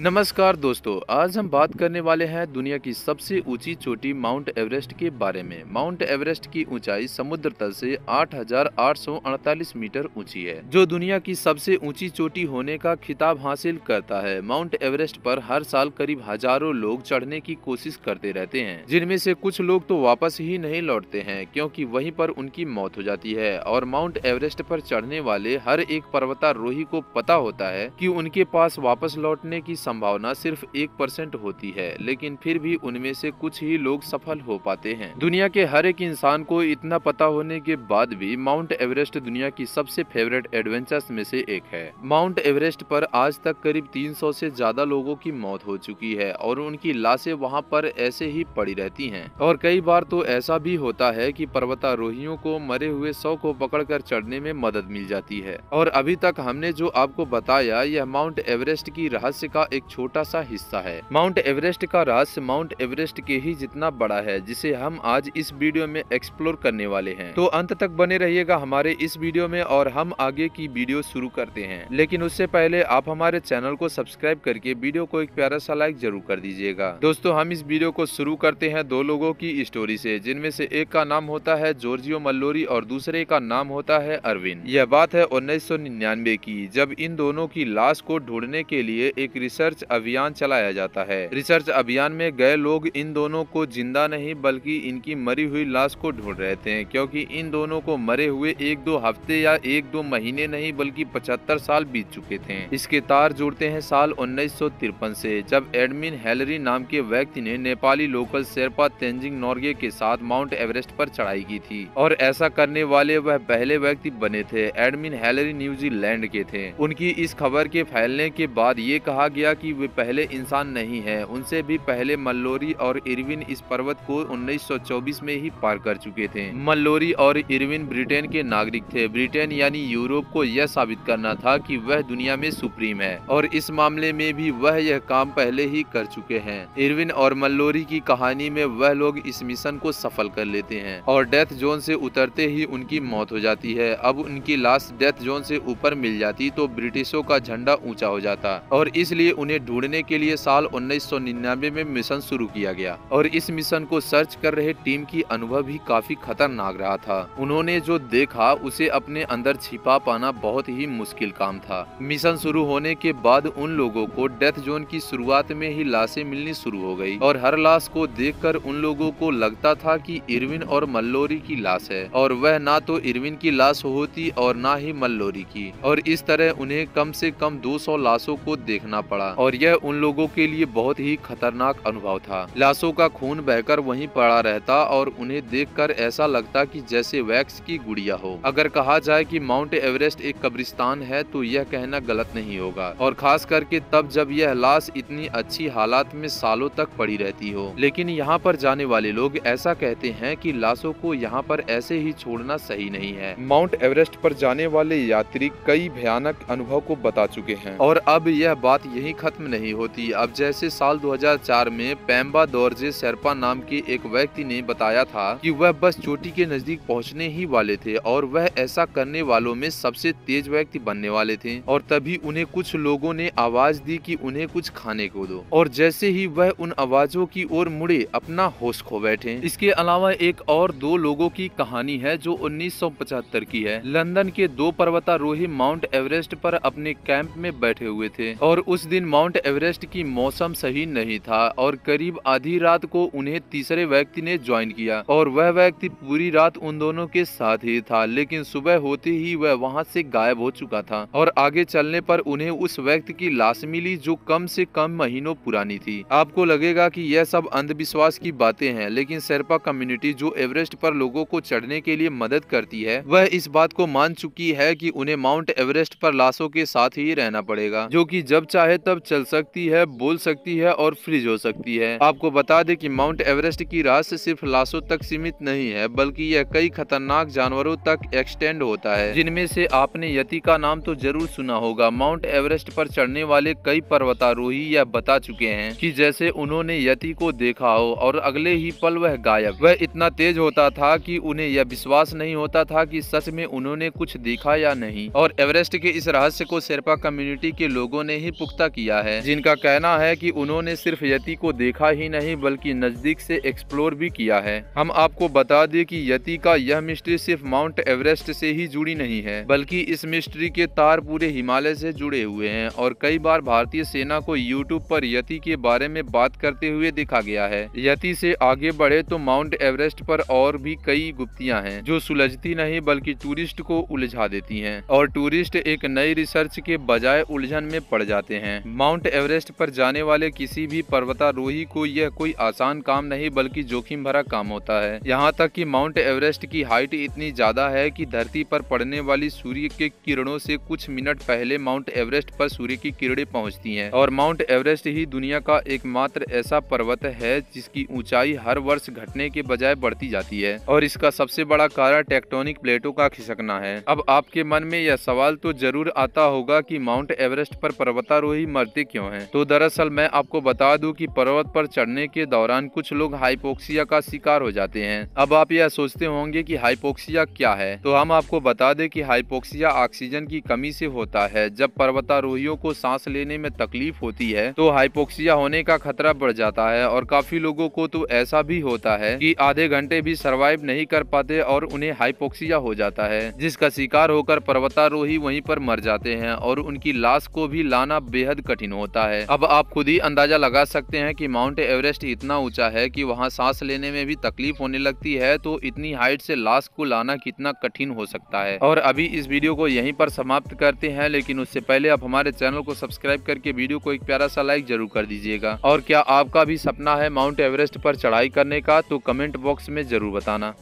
नमस्कार दोस्तों, आज हम बात करने वाले हैं दुनिया की सबसे ऊंची चोटी माउंट एवरेस्ट के बारे में। माउंट एवरेस्ट की ऊंचाई समुद्र तल से 8,848 मीटर ऊंची है, जो दुनिया की सबसे ऊंची चोटी होने का खिताब हासिल करता है। माउंट एवरेस्ट पर हर साल करीब हजारों लोग चढ़ने की कोशिश करते रहते हैं, जिनमें से कुछ लोग तो वापस ही नहीं लौटते हैं क्योंकि वहीं पर उनकी मौत हो जाती है। और माउंट एवरेस्ट पर चढ़ने वाले हर एक पर्वतारोही को पता होता है कि उनके पास वापस लौटने की संभावना सिर्फ 1% होती है, लेकिन फिर भी उनमें से कुछ ही लोग सफल हो पाते हैं। दुनिया के हर एक इंसान को इतना पता होने के बाद भी माउंट एवरेस्ट दुनिया की सबसे फेवरेट एडवेंचर्स में से एक है। माउंट एवरेस्ट पर आज तक करीब 300 से ज्यादा लोगों की मौत हो चुकी है और उनकी लाशें वहां पर ऐसे ही पड़ी रहती हैं। और कई बार तो ऐसा भी होता है कि पर्वतारोहियों को मरे हुए शव को पकड़कर चढ़ने में मदद मिल जाती है। और अभी तक हमने जो आपको बताया, यह माउंट एवरेस्ट की रहस्य का एक छोटा सा हिस्सा है। माउंट एवरेस्ट का रहस्य माउंट एवरेस्ट के ही जितना बड़ा है, जिसे हम आज इस वीडियो में एक्सप्लोर करने वाले हैं। तो अंत तक बने रहिएगा हमारे इस वीडियो में और हम आगे की वीडियो शुरू करते हैं। लेकिन उससे पहले आप हमारे चैनल को सब्सक्राइब करके वीडियो को एक प्यारा सा लाइक जरूर कर दीजिएगा। दोस्तों, हम इस वीडियो को शुरू करते हैं दो लोगों की स्टोरी से, जिनमें से एक का नाम होता है जॉर्जियो मल्लोरी और दूसरे का नाम होता है अरविंद। यह बात है 1999 की, जब इन दोनों की लाश को ढूंढने के लिए एक रिसर्च अभियान चलाया जाता है। रिसर्च अभियान में गए लोग इन दोनों को जिंदा नहीं बल्कि इनकी मरी हुई लाश को ढूंढ रहे थे, क्योंकि इन दोनों को मरे हुए 1-2 हफ्ते या 1-2 महीने नहीं बल्कि 75 साल बीत चुके थे। इसके तार जुड़ते हैं साल 1953 से, जब एडमिन हेलरी नाम के व्यक्ति ने नेपाली लोकल शेरपा तेंजिंग नोर्गे के साथ माउंट एवरेस्ट पर चढ़ाई की थी। और ऐसा करने वाले वह पहले व्यक्ति बने थे। एडमिन हेलरी न्यूजीलैंड के थे। उनकी इस खबर के फैलने के बाद ये कहा गया कि वे पहले इंसान नहीं है। उनसे भी पहले मल्लोरी और इरविन इस पर्वत को 1924 में ही पार कर चुके थे। मल्लोरी और इरविन ब्रिटेन के नागरिक थे। ब्रिटेन यानी यूरोप को यह साबित करना था कि वह दुनिया में सुप्रीम है, और इस मामले में भी वह यह काम पहले ही कर चुके हैं। इरविन और मल्लोरी की कहानी में वह लोग इस मिशन को सफल कर लेते हैं और डेथ जोन से उतरते ही उनकी मौत हो जाती है। अब उनकी लाश डेथ जोन से ऊपर मिल जाती तो ब्रिटिशों का झंडा ऊंचा हो जाता, और इसलिए उन्हें ढूंढने के लिए साल 1999 में मिशन शुरू किया गया। और इस मिशन को सर्च कर रहे टीम की अनुभव भी काफी खतरनाक रहा था। उन्होंने जो देखा उसे अपने अंदर छिपा पाना बहुत ही मुश्किल काम था। मिशन शुरू होने के बाद उन लोगों को डेथ जोन की शुरुआत में ही लाशें मिलनी शुरू हो गई, और हर लाश को देखकर उन लोगों को लगता था कि इरविन और मल्लोरी की लाश है, और वह ना तो इरविन की लाश होती और ना ही मल्लोरी की। और इस तरह उन्हें कम से कम 200 लाशों को देखना पड़ा, और यह उन लोगों के लिए बहुत ही खतरनाक अनुभव था। लाशों का खून बहकर वहीं पड़ा रहता और उन्हें देखकर ऐसा लगता कि जैसे वैक्स की गुड़िया हो। अगर कहा जाए कि माउंट एवरेस्ट एक कब्रिस्तान है तो यह कहना गलत नहीं होगा, और खास करके तब जब यह लाश इतनी अच्छी हालात में सालों तक पड़ी रहती हो। लेकिन यहाँ पर जाने वाले लोग ऐसा कहते हैं कि लाशों को यहाँ पर ऐसे ही छोड़ना सही नहीं है। माउंट एवरेस्ट पर जाने वाले यात्री कई भयानक अनुभव को बता चुके हैं, और अब यह बात यही खत्म नहीं होती। अब जैसे साल 2004 में पेम्बा दोरजे शेरपा नाम के एक व्यक्ति ने बताया था कि वह बस चोटी के नजदीक पहुंचने ही वाले थे, और वह ऐसा करने वालों में सबसे तेज व्यक्ति बनने वाले थे। और तभी उन्हें कुछ लोगों ने आवाज दी कि उन्हें कुछ खाने को दो, और जैसे ही वह उन आवाजों की ओर मुड़े अपना होश खो बैठे। इसके अलावा एक और दो लोगों की कहानी है जो 1975 की है। लंदन के दो पर्वतारोही माउंट एवरेस्ट पर अपने कैंप में बैठे हुए थे, और उस दिन माउंट एवरेस्ट की मौसम सही नहीं था, और करीब आधी रात को उन्हें तीसरे व्यक्ति ने ज्वाइन किया, और वह व्यक्ति पूरी रात उन दोनों के साथ ही था। लेकिन सुबह होते ही वह वहां से गायब हो चुका था, और आगे चलने पर उन्हें उस व्यक्ति की लाश मिली जो कम से कम महीनों पुरानी थी। आपको लगेगा कि यह सब अंधविश्वास की बातें हैं, लेकिन शेरपा कम्युनिटी जो एवरेस्ट पर लोगों को चढ़ने के लिए मदद करती है, वह इस बात को मान चुकी है कि उन्हें माउंट एवरेस्ट पर लाशों के साथ ही रहना पड़ेगा, जो कि जब चाहे तब चल सकती है, बोल सकती है और फ्रीज हो सकती है। आपको बता दें कि माउंट एवरेस्ट की रहस्य सिर्फ लाशों तक सीमित नहीं है, बल्कि यह कई खतरनाक जानवरों तक एक्सटेंड होता है, जिनमें से आपने यति का नाम तो जरूर सुना होगा। माउंट एवरेस्ट पर चढ़ने वाले कई पर्वतारोही यह बता चुके हैं कि जैसे उन्होंने यति को देखा हो और अगले ही पल वह गायब। वह इतना तेज होता था कि उन्हें यह विश्वास नहीं होता था कि सच में उन्होंने कुछ देखा या नहीं। और एवरेस्ट के इस रहस्य को शेरपा कम्युनिटी के लोगों ने ही पुख्ता किया किया है, जिनका कहना है कि उन्होंने सिर्फ यति को देखा ही नहीं बल्कि नजदीक से एक्सप्लोर भी किया है। हम आपको बता दें कि यति का यह मिस्ट्री सिर्फ माउंट एवरेस्ट से ही जुड़ी नहीं है, बल्कि इस मिस्ट्री के तार पूरे हिमालय से जुड़े हुए हैं और कई बार भारतीय सेना को यूट्यूब पर यति के बारे में बात करते हुए देखा गया है। यति से आगे बढ़े तो माउंट एवरेस्ट पर और भी कई गुप्तियां हैं जो सुलझती नहीं बल्कि टूरिस्ट को उलझा देती हैं और टूरिस्ट एक नई रिसर्च के बजाय उलझन में पड़ जाते हैं। माउंट एवरेस्ट पर जाने वाले किसी भी पर्वतारोही को यह कोई आसान काम नहीं बल्कि जोखिम भरा काम होता है। यहाँ तक कि माउंट एवरेस्ट की हाइट इतनी ज्यादा है कि धरती पर पड़ने वाली सूर्य के किरणों से कुछ मिनट पहले माउंट एवरेस्ट पर सूर्य की किरणें पहुँचती हैं और माउंट एवरेस्ट ही दुनिया का एकमात्र ऐसा पर्वत है जिसकी ऊंचाई हर वर्ष घटने के बजाय बढ़ती जाती है और इसका सबसे बड़ा कारण टेक्टोनिक प्लेटों का खिसकना है। अब आपके मन में यह सवाल तो जरूर आता होगा कि माउंट एवरेस्ट पर पर्वतारोही मरते क्यों हैं? तो दरअसल मैं आपको बता दूं कि पर्वत पर चढ़ने के दौरान कुछ लोग हाइपोक्सिया का शिकार हो जाते हैं। अब आप यह सोचते होंगे कि हाइपोक्सिया क्या है, तो हम आपको बता दें कि हाइपोक्सिया ऑक्सीजन की कमी से होता है। जब पर्वतारोहियों को सांस लेने में तकलीफ होती है तो हाइपोक्सिया होने का खतरा बढ़ जाता है और काफी लोगों को तो ऐसा भी होता है कि आधे घंटे भी सरवाइव नहीं कर पाते और उन्हें हाइपोक्सिया हो जाता है, जिसका शिकार होकर पर्वतारोही वहीं पर मर जाते हैं और उनकी लाश को भी लाना बेहद कठिन होता है। अब आप खुद ही अंदाजा लगा सकते हैं कि माउंट एवरेस्ट इतना ऊंचा है कि वहां सांस लेने में भी तकलीफ होने लगती है, तो इतनी हाइट से लाश को लाना कितना कठिन हो सकता है। और अभी इस वीडियो को यहीं पर समाप्त करते हैं, लेकिन उससे पहले आप हमारे चैनल को सब्सक्राइब करके वीडियो को एक प्यारा सा लाइक जरूर कर दीजिएगा। और क्या आपका भी सपना है माउंट एवरेस्ट पर चढ़ाई करने का, तो कमेंट बॉक्स में जरूर बताना।